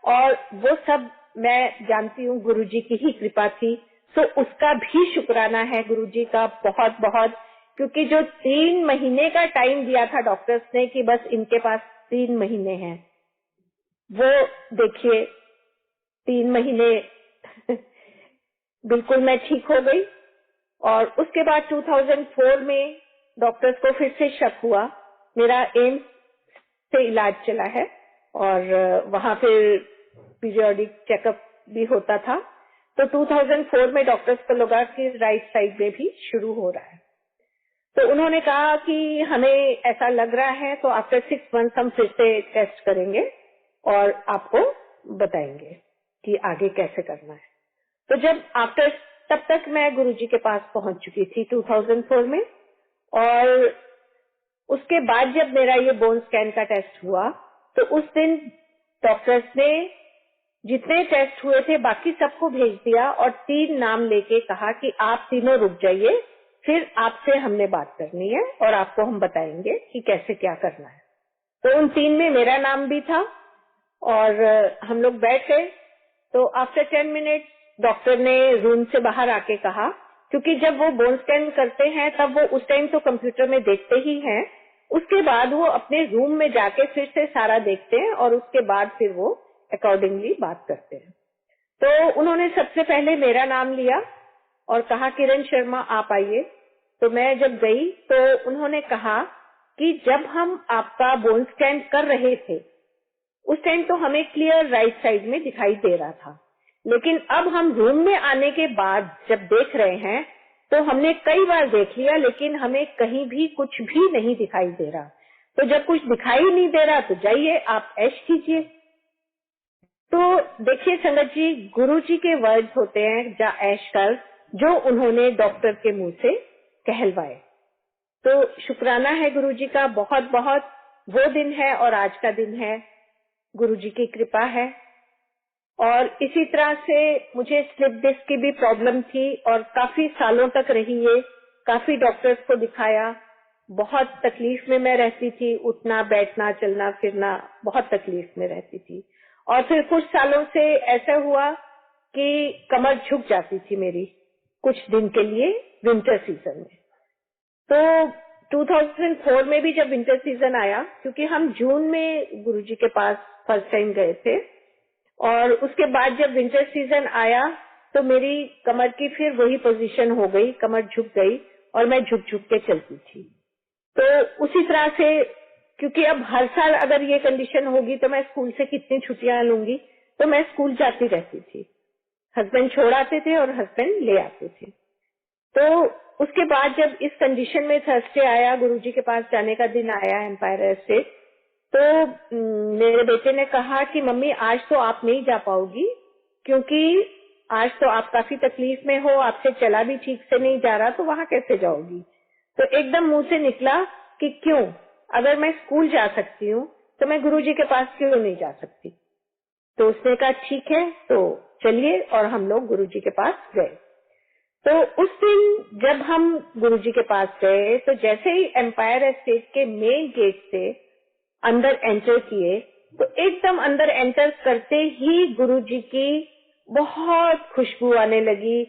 और वो सब मैं जानती हूँ गुरुजी की ही कृपा थी। तो उसका भी शुक्राना है गुरुजी का बहुत बहुत, क्योंकि जो 3 महीने का टाइम दिया था डॉक्टर्स ने कि बस इनके पास 3 महीने हैं, वो देखिए 3 महीने बिल्कुल मैं ठीक हो गई। और उसके बाद 2004 में डॉक्टर्स को फिर से शक हुआ। मेरा एम्स से इलाज चला है और वहां फिर पीरियोडिक चेकअप भी होता था। तो 2004 में डॉक्टर्स को लगा कि राइट साइड में भी शुरू हो रहा है। तो उन्होंने कहा कि हमें ऐसा लग रहा है, तो आफ्टर 6 मंथ हम फिर से टेस्ट करेंगे और आपको बताएंगे कि आगे कैसे करना है। तो जब आफ्टर, तब तक मैं गुरुजी के पास पहुंच चुकी थी 2004 में। और उसके बाद जब मेरा ये बोन स्कैन का टेस्ट हुआ, तो उस दिन डॉक्टर्स ने जितने टेस्ट हुए थे बाकी सबको भेज दिया और 3 नाम लेके कहा कि आप तीनों रुक जाइए, फिर आपसे हमने बात करनी है और आपको हम बताएंगे कि कैसे क्या करना है। तो उन 3 में मेरा नाम भी था और हम लोग बैठ गए। तो आफ्टर 10 मिनट डॉक्टर ने रूम से बाहर आके कहा, क्योंकि जब वो बोन स्कैन करते हैं तब वो उस टाइम तो कंप्यूटर में देखते ही हैं, उसके बाद वो अपने रूम में जाके फिर से सारा देखते हैं और उसके बाद फिर वो अकॉर्डिंगली बात करते हैं। तो उन्होंने सबसे पहले मेरा नाम लिया और कहा किरण शर्मा आप आइए। तो मैं जब गई तो उन्होंने कहा कि जब हम आपका बोन स्कैन कर रहे थे उस टाइम तो हमें क्लियर राइट साइड में दिखाई दे रहा था, लेकिन अब हम रूम में आने के बाद जब देख रहे हैं तो हमने कई बार देख लिया लेकिन हमें कहीं भी कुछ भी नहीं दिखाई दे रहा। तो जब कुछ दिखाई नहीं दे रहा तो जाइए आप ऐश कीजिए। तो देखिए संगत जी, गुरु जी के वर्ड्स होते हैं जा ऐश कर, जो उन्होंने डॉक्टर के मुंह से कहलवाए। तो शुक्राना है गुरु जी का बहुत बहुत। वो दिन है और आज का दिन है, गुरु जी की कृपा है। और इसी तरह से मुझे स्लिप डिस्क की भी प्रॉब्लम थी और काफी सालों तक रही है। काफी डॉक्टर्स को दिखाया, बहुत तकलीफ में मैं रहती थी, उठना बैठना चलना फिरना बहुत तकलीफ में रहती थी। और फिर कुछ सालों से ऐसा हुआ कि कमर झुक जाती थी मेरी कुछ दिन के लिए विंटर सीजन में। तो 2004 में भी जब विंटर सीजन आया, क्योंकि हम जून में गुरुजी के पास फर्स्ट टाइम गए थे, और उसके बाद जब विंटर सीजन आया तो मेरी कमर की फिर वही पोजीशन हो गई, कमर झुक गई और मैं झुक झुक के चलती थी। तो उसी तरह से, क्योंकि अब हर साल अगर ये कंडीशन होगी तो मैं स्कूल से कितनी छुट्टियां लूंगी, तो मैं स्कूल जाती रहती थी। हस्बैंड छोड़ आते थे और हस्बैंड ले आते थे। तो उसके बाद जब इस कंडीशन में थर्सडे आया, गुरुजी के पास जाने का दिन आया एम्पायर एस्टेट, तो मेरे बेटे ने कहा कि मम्मी आज तो आप नहीं जा पाओगी, क्योंकि आज तो आप काफी तकलीफ में हो, आपसे चला भी ठीक से नहीं जा रहा, तो वहां कैसे जाओगी। तो एकदम मुंह से निकला कि क्यों, अगर मैं स्कूल जा सकती हूँ तो मैं गुरुजी के पास क्यों नहीं जा सकती। तो उसने कहा ठीक है तो चलिए, और हम लोग गुरुजी के पास गए। तो उस दिन जब हम गुरुजी के पास गए तो जैसे ही एम्पायर एस्टेट के मेन गेट से अंदर एंटर किए, तो एकदम अंदर एंटर करते ही गुरुजी की बहुत खुशबू आने लगी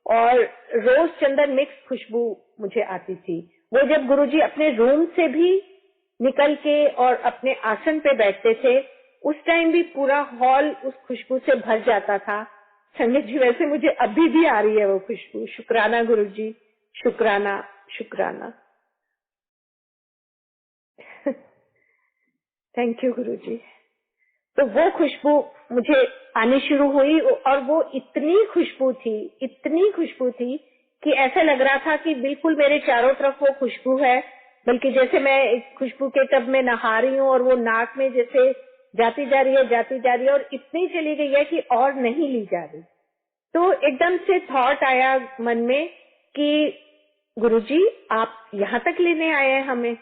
और रोज चंदन मिक्स खुशबू मुझे आती थी। वो जब गुरुजी अपने रूम से भी निकल के और अपने आसन पे बैठते थे, उस टाइम भी पूरा हॉल उस खुशबू से भर जाता था। संगत जी, वैसे मुझे अभी भी आ रही है वो खुशबू। शुक्राना गुरुजी, शुक्राना शुक्राना। थैंक यू गुरुजी। तो वो खुशबू मुझे आनी शुरू हुई और वो इतनी खुशबू थी कि ऐसा लग रहा था कि बिल्कुल मेरे चारों तरफ वो खुशबू है, बल्कि जैसे मैं एक खुशबू के टब में नहा रही हूँ और वो नाक में जैसे जाती जा रही है और इतनी चली गई है कि और नहीं ली जा रही। तो एकदम से थॉट आया मन में कि गुरुजी आप यहाँ तक लेने आए हैं हमें।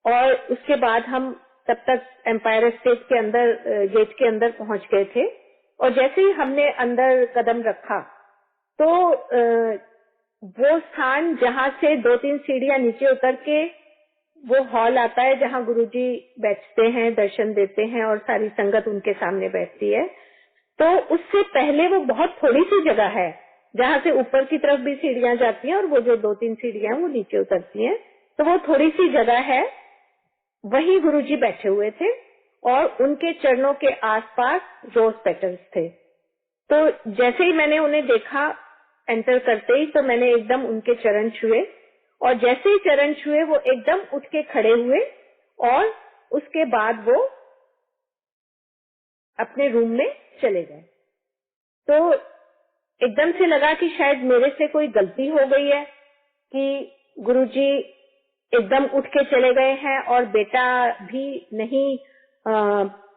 और उसके बाद हम तब तक एम्पायर स्टेट के अंदर, गेट के अंदर पहुंच गए थे। और जैसे ही हमने अंदर कदम रखा तो वो स्थान जहाँ से 2-3 सीढ़ियां नीचे उतर के वो हॉल आता है जहाँ गुरुजी बैठते हैं, दर्शन देते हैं और सारी संगत उनके सामने बैठती है। तो उससे पहले वो बहुत थोड़ी सी जगह है जहाँ से ऊपर की तरफ भी सीढ़ियां जाती हैं और वो जो 2-3 सीढ़ियां वो नीचे उतरती हैं। तो वो थोड़ी सी जगह है, वहीं गुरुजी बैठे हुए थे और उनके चरणों के आसपास रोज पेटल्स थे। तो जैसे ही मैंने उन्हें देखा एंटर करते ही, तो मैंने एकदम उनके चरण छुए और जैसे ही चरण छुए वो एकदम उठ के खड़े हुए और उसके बाद वो अपने रूम में चले गए। तो एकदम से लगा कि शायद मेरे से कोई गलती हो गई है कि गुरुजी एकदम उठ के चले गए हैं और बेटा भी नहीं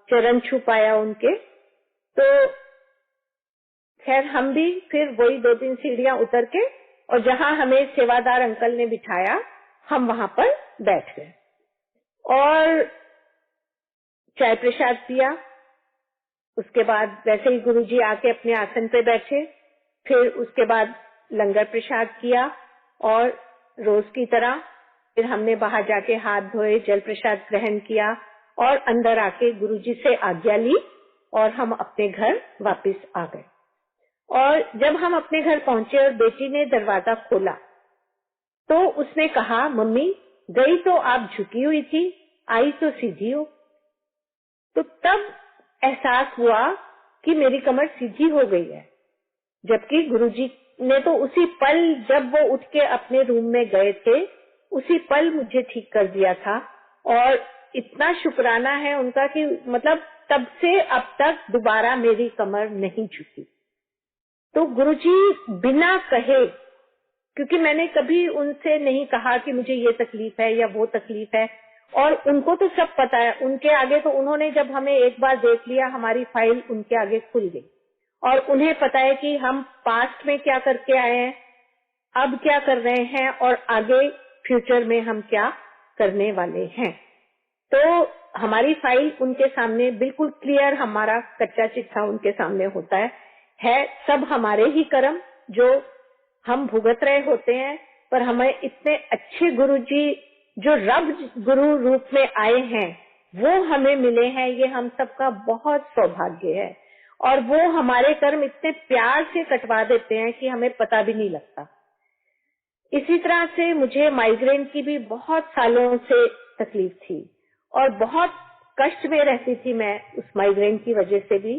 चरण छू पाया उनके। तो खैर हम भी फिर वही 2-3 सीढ़ियां उतर के और जहां हमें सेवादार अंकल ने बिठाया, हम वहां पर बैठ गए और चाय प्रसाद पिया। उसके बाद वैसे ही गुरुजी आके अपने आसन पे बैठे, फिर उसके बाद लंगर प्रसाद किया और रोज की तरह फिर हमने बाहर जाके हाथ धोए, जल प्रसाद ग्रहण किया और अंदर आके गुरुजी से आज्ञा ली और हम अपने घर वापस आ गए। और जब हम अपने घर पहुंचे और बेटी ने दरवाजा खोला तो उसने कहा, मम्मी गई तो आप झुकी हुई थी, आई तो सीधी हो। तो तब एहसास हुआ कि मेरी कमर सीधी हो गई है, जबकि गुरुजी ने तो उसी पल जब वो उठ के अपने रूम में गए थे, उसी पल मुझे ठीक कर दिया था। और इतना शुक्राना है उनका कि मतलब तब से अब तक दोबारा मेरी कमर नहीं झुकी। तो गुरुजी बिना कहे, क्योंकि मैंने कभी उनसे नहीं कहा कि मुझे ये तकलीफ है या वो तकलीफ है, और उनको तो सब पता है, उनके आगे तो उन्होंने जब हमें एक बार देख लिया, हमारी फाइल उनके आगे खुल गई और उन्हें पता है कि हम पास्ट में क्या करके आए हैं, अब क्या कर रहे हैं और आगे फ्यूचर में हम क्या करने वाले हैं। तो हमारी फाइल उनके सामने बिल्कुल क्लियर, हमारा कच्चा चिट्ठा उनके सामने होता है सब हमारे ही कर्म जो हम भुगत रहे होते हैं। पर हमें इतने अच्छे गुरुजी जो रब गुरु रूप में आए हैं वो हमें मिले हैं, ये हम सबका बहुत सौभाग्य है। और वो हमारे कर्म इतने प्यार से कटवा देते हैं कि हमें पता भी नहीं लगता। इसी तरह से मुझे माइग्रेन की भी बहुत सालों से तकलीफ थी और बहुत कष्ट में रहती थी मैं उस माइग्रेन की वजह से भी,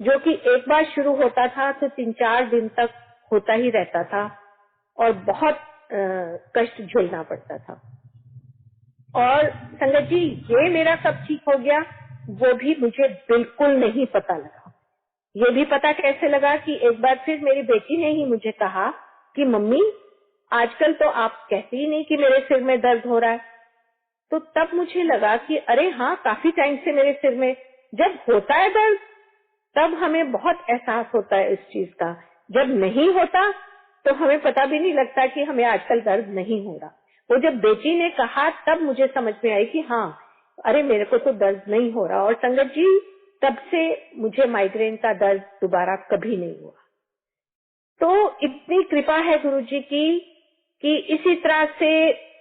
जो कि एक बार शुरू होता था तो 3-4 दिन तक होता ही रहता था और बहुत कष्ट झेलना पड़ता था। और संगत जी, ये मेरा कब ठीक हो गया वो भी मुझे बिल्कुल नहीं पता लगा। ये भी पता कैसे लगा कि एक बार फिर मेरी बेटी ने ही मुझे कहा कि मम्मी आजकल तो आप कहती ही नहीं कि मेरे सिर में दर्द हो रहा है। तो तब मुझे लगा कि अरे हाँ, काफी टाइम से मेरे सिर में जब होता है दर्द तब हमें बहुत एहसास होता है इस चीज का, जब नहीं होता तो हमें पता भी नहीं लगता कि हमें आजकल दर्द नहीं हो रहा। वो जब बेटी ने कहा तब मुझे समझ में आई कि हाँ, अरे मेरे को तो दर्द नहीं हो रहा। और संगत जी, तब से मुझे माइग्रेन का दर्द दोबारा कभी नहीं हुआ। तो इतनी कृपा है गुरुजी की कि इसी तरह से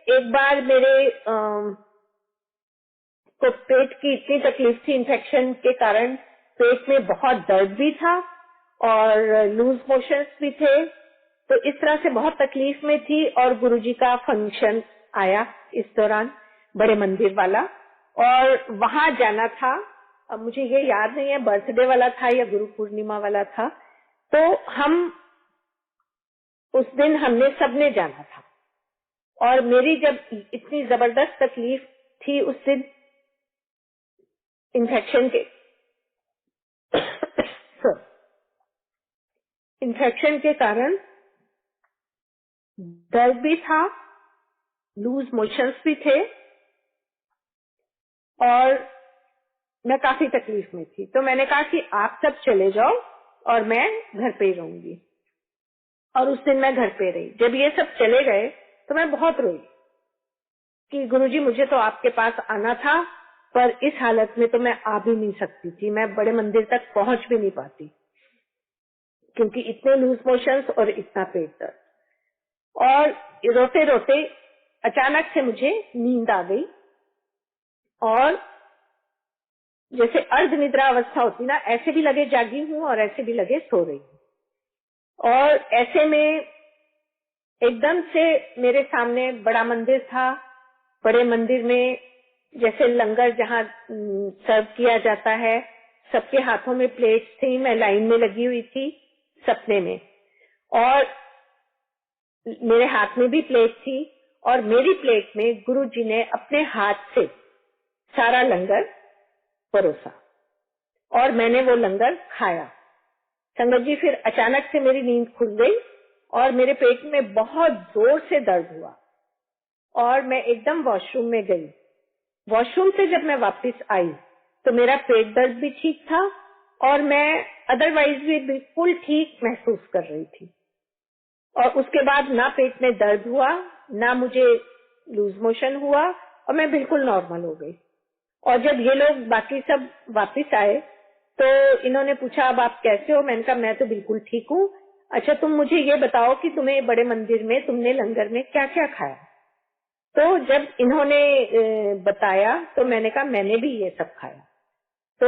एक बार मेरे को पेट की इतनी तकलीफ थी, इन्फेक्शन के कारण पेट में बहुत दर्द भी था और लूज मोशंस भी थे। तो इस तरह से बहुत तकलीफ में थी और गुरुजी का फंक्शन आया इस दौरान, बड़े मंदिर वाला, और वहां जाना था। अब मुझे ये याद नहीं है बर्थडे वाला था या गुरु पूर्णिमा वाला था। तो हम उस दिन हमने सबने जाना था और मेरी जब इतनी जबरदस्त तकलीफ थी उस दिन इन्फेक्शन के कारण दर्द भी था, लूज मोशंस भी थे और मैं काफी तकलीफ में थी। तो मैंने कहा कि आप सब चले जाओ और मैं घर पे ही रहूंगी। और उस दिन मैं घर पे रही। जब ये सब चले गए तो मैं बहुत रोई कि गुरुजी मुझे तो आपके पास आना था, पर इस हालत में तो मैं आ भी नहीं सकती थी, मैं बड़े मंदिर तक पहुंच भी नहीं पाती क्योंकि इतने लूज मोशंस और इतना पेट दर्द। और रोते रोते अचानक से मुझे नींद आ गई और जैसे अर्ध निद्रा अवस्था होती ना, ऐसे भी लगे जागी हूँ और ऐसे भी लगे सो रही हूँ। और ऐसे में एकदम से मेरे सामने बड़ा मंदिर था। बड़े मंदिर में जैसे लंगर जहाँ सर्व किया जाता है, सबके हाथों में प्लेट्स थी, मैं लाइन में लगी हुई थी सपने में, और मेरे हाथ में भी प्लेट थी और मेरी प्लेट में गुरुजी ने अपने हाथ से सारा लंगर परोसा और मैंने वो लंगर खाया। संगत जी, फिर अचानक से मेरी नींद खुल गई और मेरे पेट में बहुत जोर से दर्द हुआ और मैं एकदम वॉशरूम में गई। वॉशरूम से जब मैं वापस आई तो मेरा पेट दर्द भी ठीक था और मैं अदरवाइज भी बिल्कुल ठीक महसूस कर रही थी। और उसके बाद ना पेट में दर्द हुआ, ना मुझे लूज मोशन हुआ और मैं बिल्कुल नॉर्मल हो गई। और जब ये लोग बाकी सब वापस आए तो इन्होंने पूछा, अब आप कैसे हो? मैंने कहा, मैं तो बिल्कुल ठीक हूँ। अच्छा, तुम मुझे ये बताओ कि तुम्हें बड़े मंदिर में तुमने लंगर में क्या क्या खाया? तो जब इन्होंने बताया तो मैंने कहा, मैंने भी ये सब खाया। तो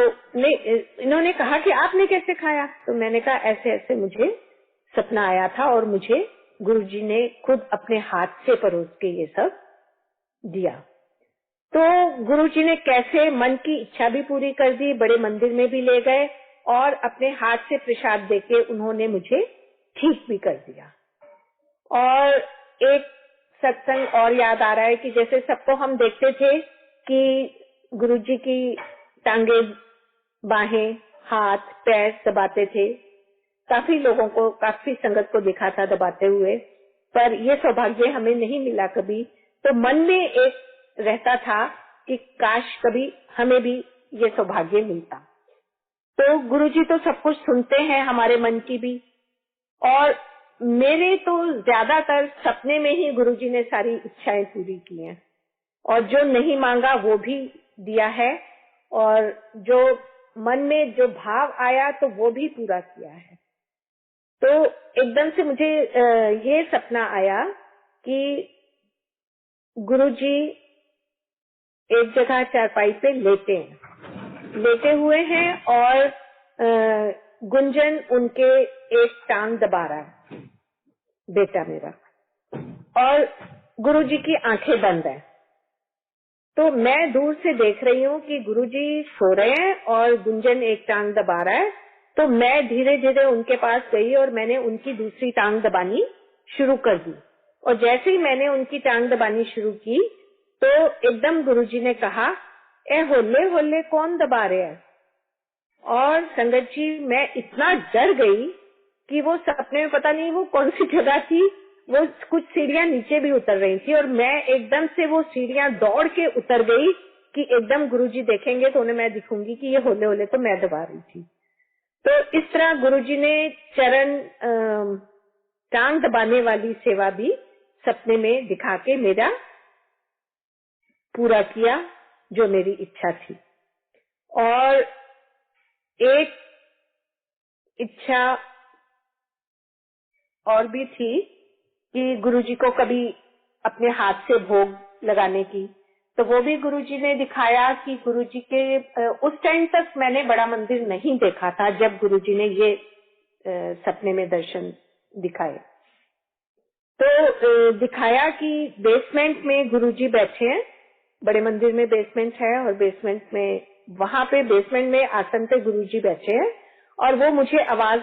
इन्होंने कहा कि आपने कैसे खाया? तो मैंने कहा, ऐसे ऐसे मुझे सपना आया था और मुझे गुरुजी ने खुद अपने हाथ से परोस के ये सब दिया। तो गुरुजी ने कैसे मन की इच्छा भी पूरी कर दी, बड़े मंदिर में भी ले गए और अपने हाथ से प्रसाद देके उन्होंने मुझे ठीक भी कर दिया। और एक सत्संग और याद आ रहा है कि जैसे सबको हम देखते थे कि गुरुजी की टांगे, बाहें, हाथ, पैर दबाते थे। काफी लोगों को, काफी संगत को देखा था दबाते हुए, पर ये सौभाग्य हमें नहीं मिला कभी। तो मन में एक रहता था कि काश कभी हमें भी ये सौभाग्य मिलता। तो गुरुजी तो सब कुछ सुनते हैं, हमारे मन की भी। और मेरे तो ज्यादातर सपने में ही गुरुजी ने सारी इच्छाएं पूरी की हैं और जो नहीं मांगा वो भी दिया है और जो मन में जो भाव आया तो वो भी पूरा किया है। तो एकदम से मुझे ये सपना आया कि गुरुजी एक जगह चारपाई पे लेटे हुए हैं और गुंजन उनके एक टांग दबा रहा है, बेटा मेरा, और गुरुजी की आंखें बंद है। तो मैं दूर से देख रही हूँ कि गुरुजी सो रहे हैं और गुंजन एक टांग दबा रहा है। तो मैं धीरे धीरे उनके पास गई और मैंने उनकी दूसरी टांग दबानी शुरू कर दी। और जैसे ही मैंने उनकी टांग दबानी शुरू की तो एकदम गुरुजी ने कहा, ए होले होले कौन दबा रहे हैं? और संगत जी, मैं इतना डर गई कि वो सपने में पता नहीं वो कौन सी जगह थी, वो कुछ सीढ़ियां नीचे भी उतर रही थी और मैं एकदम से वो सीढ़ियां दौड़ के उतर गई कि एकदम गुरुजी देखेंगे तो उन्हें मैं दिखूंगी कि ये होले होले तो मैं दबा रही थी। तो इस तरह गुरुजी ने चरण टांग दबाने वाली सेवा भी सपने में दिखा के मेरा पूरा किया जो मेरी इच्छा थी। और एक इच्छा और भी थी कि गुरुजी को कभी अपने हाथ से भोग लगाने की, तो वो भी गुरुजी ने दिखाया कि गुरुजी के उस टाइम तक मैंने बड़ा मंदिर नहीं देखा था जब गुरुजी ने ये सपने में दर्शन दिखाए। तो दिखाया कि बेसमेंट में गुरुजी बैठे हैं, बड़े मंदिर में बेसमेंट है और बेसमेंट में, वहां पे बेसमेंट में आसन पे गुरुजी बैठे हैं और वो मुझे आवाज